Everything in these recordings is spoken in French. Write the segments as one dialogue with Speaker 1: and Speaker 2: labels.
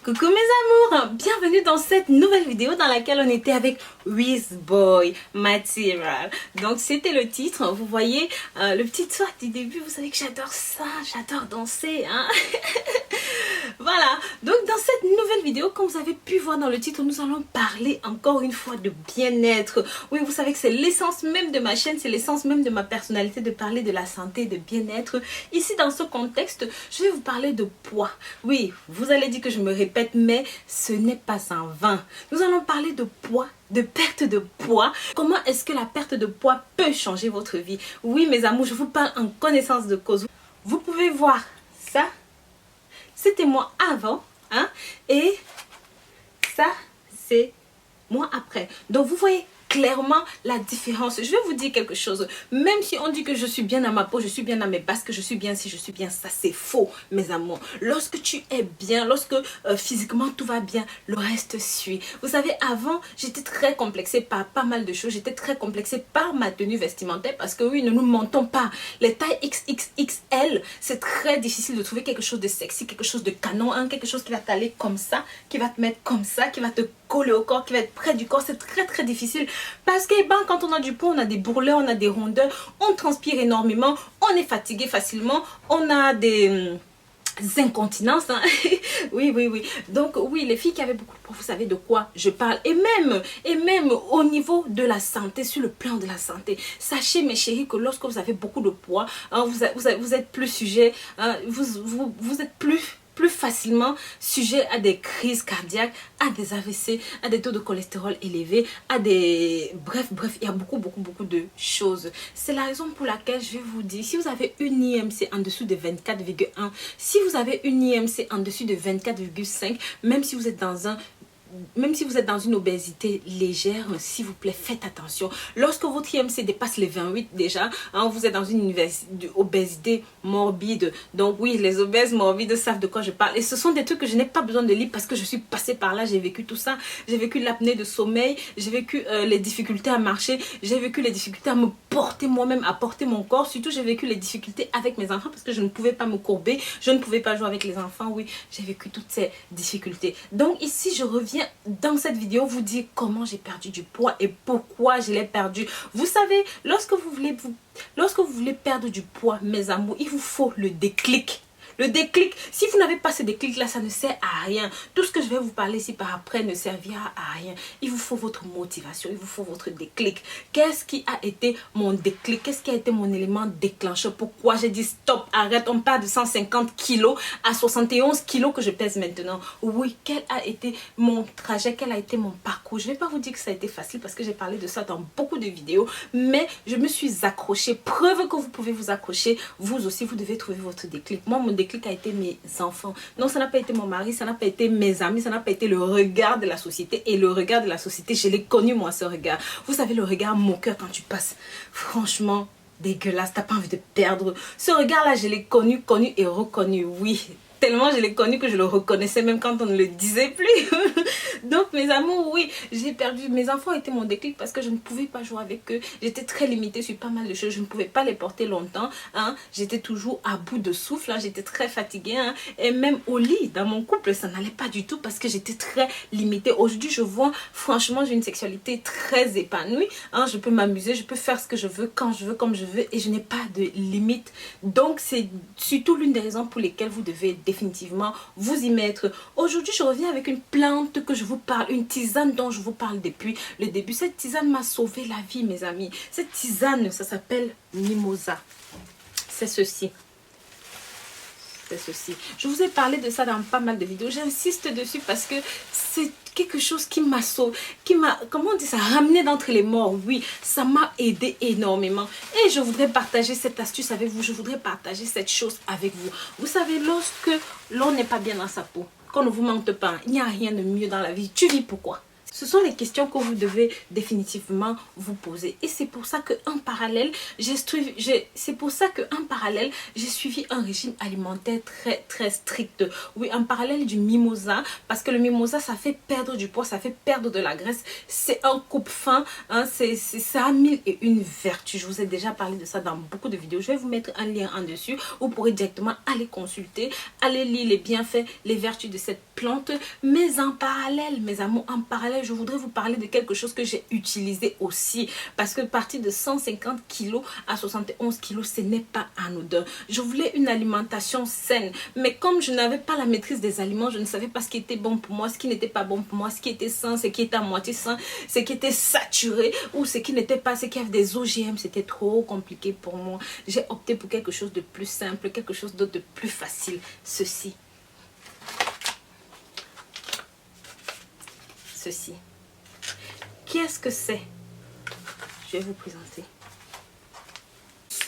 Speaker 1: Coucou mes amours, bienvenue dans cette nouvelle vidéo dans laquelle on était avec Wizboy Material. Donc c'était le titre, vous voyez le petit toit du début, vous savez que j'adore ça, j'adore danser hein. Voilà, donc dans cette nouvelle vidéo, comme vous avez pu voir dans le titre, nous allons parler encore une fois de bien-être. Oui, vous savez que c'est l'essence même de ma chaîne, c'est l'essence même de ma personnalité de parler de la santé, de bien-être. Ici dans ce contexte, je vais vous parler de poids. Oui, vous allez dire que je me répète, mais ce n'est pas en vain. Nous allons parler de poids, de perte de poids. Comment est-ce que la perte de poids peut changer votre vie? Oui mes amours, je vous parle en connaissance de cause. Vous pouvez voir ça. C'était moi avant, hein, et ça, c'est moi après. Donc, vous voyez clairement la différence. Je vais vous dire quelque chose. Même si on dit que je suis bien à ma peau, je suis bien à mes basques, je suis bien si je suis bien, ça c'est faux, mes amours. Lorsque tu es bien, lorsque physiquement tout va bien, le reste suit. Vous savez, avant, j'étais très complexée par pas mal de choses. J'étais très complexée par ma tenue vestimentaire parce que oui, ne nous mentons pas. Les tailles XXXL, c'est très difficile de trouver quelque chose de sexy, quelque chose de canon, hein, quelque chose qui va t'aller comme ça, qui va te mettre comme ça, qui va te coller au corps, qui va être près du corps. C'est très difficile parce que ben, quand on a du poids, on a des bourrelets, on a des rondeurs, on transpire énormément, on est fatigué facilement, on a des incontinences hein. Oui. Donc oui, les filles qui avaient beaucoup de poids, vous savez de quoi je parle. Et même au niveau de la santé, sur le plan de la santé, sachez mes chéris que lorsque vous avez beaucoup de poids hein, vous êtes plus sujet hein, vous êtes plus facilement sujet à des crises cardiaques, à des AVC, à des taux de cholestérol élevés, à des... Bref, il y a beaucoup de choses. C'est la raison pour laquelle je vais vous dire, si vous avez une IMC en dessous de 24,1, si vous avez une IMC en dessus de 24,5, même si vous êtes dans une obésité légère, s'il vous plaît, faites attention. Lorsque votre IMC dépasse les 28 déjà, hein, vous êtes dans une obésité morbide. Donc oui, les obèses morbides savent de quoi je parle. Et ce sont des trucs que je n'ai pas besoin de lire parce que je suis passée par là, j'ai vécu tout ça. J'ai vécu l'apnée de sommeil, j'ai vécu les difficultés à marcher, j'ai vécu les difficultés à me porter moi-même, à porter mon corps. Surtout, j'ai vécu les difficultés avec mes enfants parce que je ne pouvais pas me courber, je ne pouvais pas jouer avec les enfants. Oui, j'ai vécu toutes ces difficultés. Donc ici, je reviens dans cette vidéo vous dire comment j'ai perdu du poids et pourquoi je l'ai perdu. Vous savez, lorsque vous voulez perdre du poids, mes amours, il vous faut le déclic. Le déclic, si vous n'avez pas ce déclic là, ça ne sert à rien. Tout ce que je vais vous parler ici par après ne servira à rien. Il vous faut votre motivation, il vous faut votre déclic. Qu'est-ce qui a été mon déclic? Qu'est-ce qui a été mon élément déclencheur? Pourquoi j'ai dit stop, arrête? On part de 150 kilos à 71 kilos que je pèse maintenant. Oui, quel a été mon trajet? Quel a été mon parcours? Je ne vais pas vous dire que ça a été facile parce que j'ai parlé de ça dans beaucoup de vidéos. Mais je me suis accrochée. Preuve que vous pouvez vous accrocher. Vous aussi, vous devez trouver votre déclic. Moi, mon déclic a été mes enfants. Non, ça n'a pas été mon mari, ça n'a pas été mes amis, ça n'a pas été le regard de la société. Et le regard de la société, je l'ai connu moi, ce regard. Vous savez, le regard moqueur quand tu passes. Franchement, dégueulasse, t'as pas envie de perdre. Ce regard-là, je l'ai connu et reconnu, oui. Tellement je l'ai connu que je le reconnaissais même quand on ne le disait plus. Donc mes amours, oui, j'ai perdu. Mes enfants étaient mon déclic parce que je ne pouvais pas jouer avec eux. J'étais très limitée sur pas mal de choses. Je ne pouvais pas les porter longtemps. Hein. J'étais toujours à bout de souffle. Hein. J'étais très fatiguée. Hein. Et même au lit, dans mon couple, ça n'allait pas du tout parce que j'étais très limitée. Aujourd'hui, je vois, franchement, j'ai une sexualité très épanouie. Hein. Je peux m'amuser, je peux faire ce que je veux, quand je veux, comme je veux. Et je n'ai pas de limite. Donc c'est surtout l'une des raisons pour lesquelles vous devez définitivement vous y mettre. Aujourd'hui, je reviens avec une plante que je vous parle, une tisane dont je vous parle depuis le début. Cette tisane m'a sauvé la vie, mes amis. Cette tisane, ça s'appelle Mimosa. C'est ceci. C'est ceci. Je vous ai parlé de ça dans pas mal de vidéos. J'insiste dessus parce que c'est quelque chose qui m'a sauvé, qui m'a, comment on dit ça, ramené d'entre les morts. Oui, ça m'a aidé énormément. Et je voudrais partager cette astuce avec vous. Je voudrais partager cette chose avec vous. Vous savez, lorsque l'on n'est pas bien dans sa peau, qu'on ne vous mente pas, il n'y a rien de mieux dans la vie. Tu vis pourquoi? Ce sont les questions que vous devez définitivement vous poser. Et c'est pour ça qu'en parallèle, j'ai suivi un régime alimentaire très strict. Oui, en parallèle du mimosa, parce que le mimosa, ça fait perdre du poids, ça fait perdre de la graisse. C'est un coupe-faim, hein, ça a 1001 vertus. Je vous ai déjà parlé de ça dans beaucoup de vidéos. Je vais vous mettre un lien en dessus. Vous pourrez directement aller consulter, aller lire les bienfaits, les vertus de cette plante. Mais en parallèle, mes amours, en parallèle, je voudrais vous parler de quelque chose que j'ai utilisé aussi. Parce que partir de 150 kg à 71 kg, ce n'est pas anodin. Je voulais une alimentation saine. Mais comme je n'avais pas la maîtrise des aliments, je ne savais pas ce qui était bon pour moi, ce qui n'était pas bon pour moi, ce qui était sain, ce qui était à moitié sain, ce qui était saturé ou ce qui n'était pas, ce qui avait des OGM. C'était trop compliqué pour moi. J'ai opté pour quelque chose de plus simple, quelque chose d'autre de plus facile. Ceci. Qu'est-ce que c'est? Je vais vous présenter.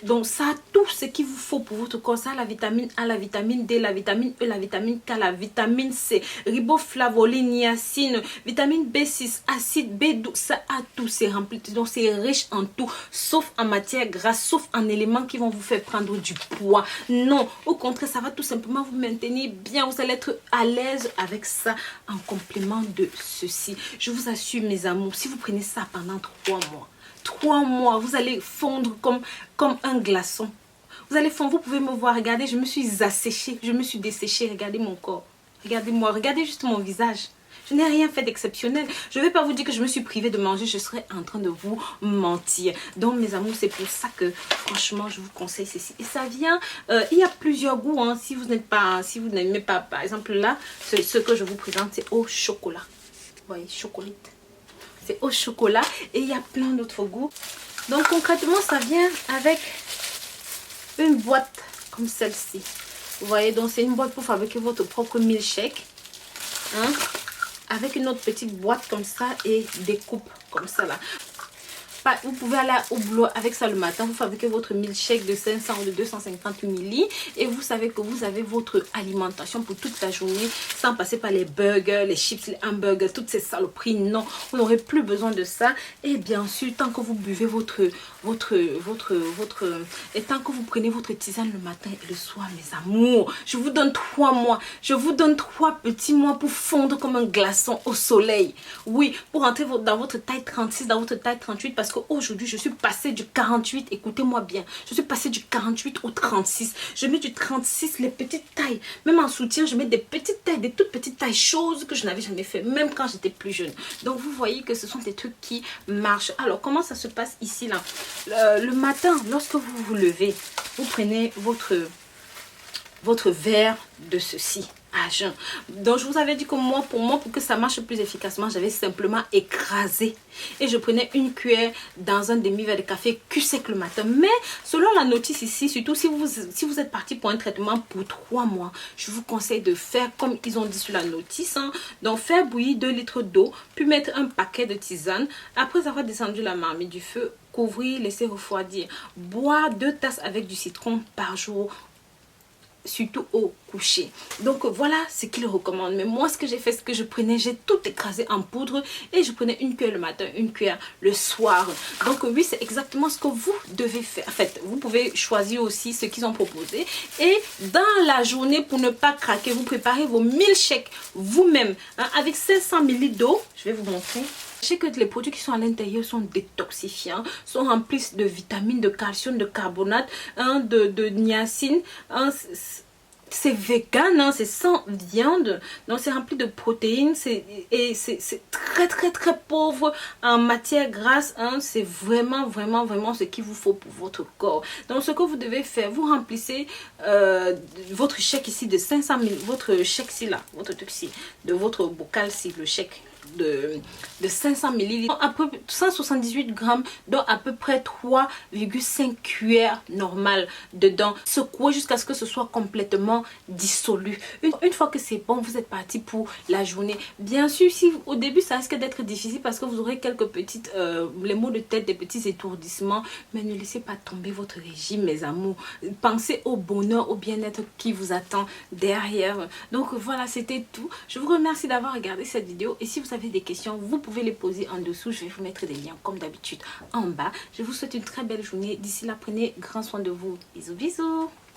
Speaker 1: Donc ça a tout ce qu'il vous faut pour votre corps. Ça a la vitamine A, la vitamine D, la vitamine E, la vitamine K, la vitamine C, riboflavine, niacine, vitamine B6, acide B12. Ça a tout, c'est rempli. Donc c'est riche en tout, sauf en matière grasse, sauf en éléments qui vont vous faire prendre du poids. Non, au contraire, ça va tout simplement vous maintenir bien. Vous allez être à l'aise avec ça en complément de ceci. Je vous assure, mes amours, si vous prenez ça pendant 3 mois, vous allez fondre comme un glaçon. Vous allez fondre, vous pouvez me voir, regardez, je me suis asséchée, je me suis desséchée, regardez mon corps. Regardez-moi, regardez juste mon visage. Je n'ai rien fait d'exceptionnel. Je ne vais pas vous dire que je me suis privée de manger, je serais en train de vous mentir. Donc mes amours, c'est pour ça que franchement, je vous conseille ceci. Et ça vient, il y a plusieurs goûts, hein, si vous n'aimez pas, par exemple là, ce que je vous présente, c'est au chocolat. Vous voyez, chocolat. C'est au chocolat et il y a plein d'autres goûts. Donc concrètement, ça vient avec une boîte comme celle-ci. Vous voyez, donc c'est une boîte pour fabriquer votre propre milkshake. Hein? Avec une autre petite boîte comme ça et des coupes comme ça là. Vous pouvez aller au boulot avec ça le matin, vous fabriquez votre milkshake de 500 ou de 250 ml et vous savez que vous avez votre alimentation pour toute la journée sans passer par les burgers, les chips, les hamburgers, toutes ces saloperies. Non, vous n'aurez plus besoin de ça. Et bien sûr, tant que vous buvez et tant que vous prenez votre tisane le matin et le soir, mes amours, je vous donne 3 mois. Je vous donne 3 petits mois pour fondre comme un glaçon au soleil. Oui, pour entrer dans votre taille 36, dans votre taille 38, parce que aujourd'hui je suis passée du 48, écoutez-moi bien, je suis passée du 48 au 36. Je mets du 36, les petites tailles, même en soutien je mets des petites tailles, des toutes petites tailles, choses que je n'avais jamais fait, même quand j'étais plus jeune. Donc vous voyez que ce sont des trucs qui marchent. Alors comment ça se passe ici là? Le matin, lorsque vous vous levez, vous prenez votre verre de ceci à jeun. Donc je vous avais dit que pour que ça marche plus efficacement, j'avais simplement écrasé et je prenais une cuillère dans un demi-verre de café cul sec le matin. Mais selon la notice ici, surtout si vous êtes parti pour un traitement pour 3 mois, je vous conseille de faire comme ils ont dit sur la notice, hein. Donc faire bouillir 2 litres d'eau, puis mettre un paquet de tisane. Après avoir descendu la marmite du feu, couvrir, laisser refroidir. Boire 2 tasses avec du citron par jour, surtout au coucher. Donc voilà ce qu'il recommande. Mais moi ce que j'ai fait, c'est que je prenais, j'ai tout écrasé en poudre et je prenais une cuillère le matin, une cuillère le soir. Donc oui, c'est exactement ce que vous devez faire. En fait, vous pouvez choisir aussi ce qu'ils ont proposé et dans la journée, pour ne pas craquer, vous préparez vos milkshakes vous-même, hein, avec 500 ml d'eau. Je vais vous montrer. Sachez que les produits qui sont à l'intérieur sont détoxifiants, sont remplis de vitamines, de calcium, de carbonate, hein, de niacine. Hein, c'est vegan, hein, c'est sans viande, donc c'est rempli de protéines, et c'est très pauvre en matière grasse, hein, c'est vraiment ce qu'il vous faut pour votre corps. Donc ce que vous devez faire, vous remplissez votre chèque ici de 500 000, votre chèque ici là, votre truc ici, de votre bocal ici, le chèque de 500 ml, à peu 178 grammes, donc à peu près 3,5 cuillères normales dedans. Secouez jusqu'à ce que ce soit complètement dissolu. Une fois que c'est bon, vous êtes parti pour la journée. Bien sûr, si au début ça risque d'être difficile parce que vous aurez quelques petites les maux de tête, des petits étourdissements, mais ne laissez pas tomber votre régime, mes amours. Pensez au bonheur, au bien-être qui vous attend derrière. Donc voilà, c'était tout. Je vous remercie d'avoir regardé cette vidéo et si vous vous avez des questions, vous pouvez les poser en dessous. Je vais vous mettre des liens comme d'habitude en bas. Je vous souhaite une très belle journée. D'ici là, prenez grand soin de vous. Bisous, bisous.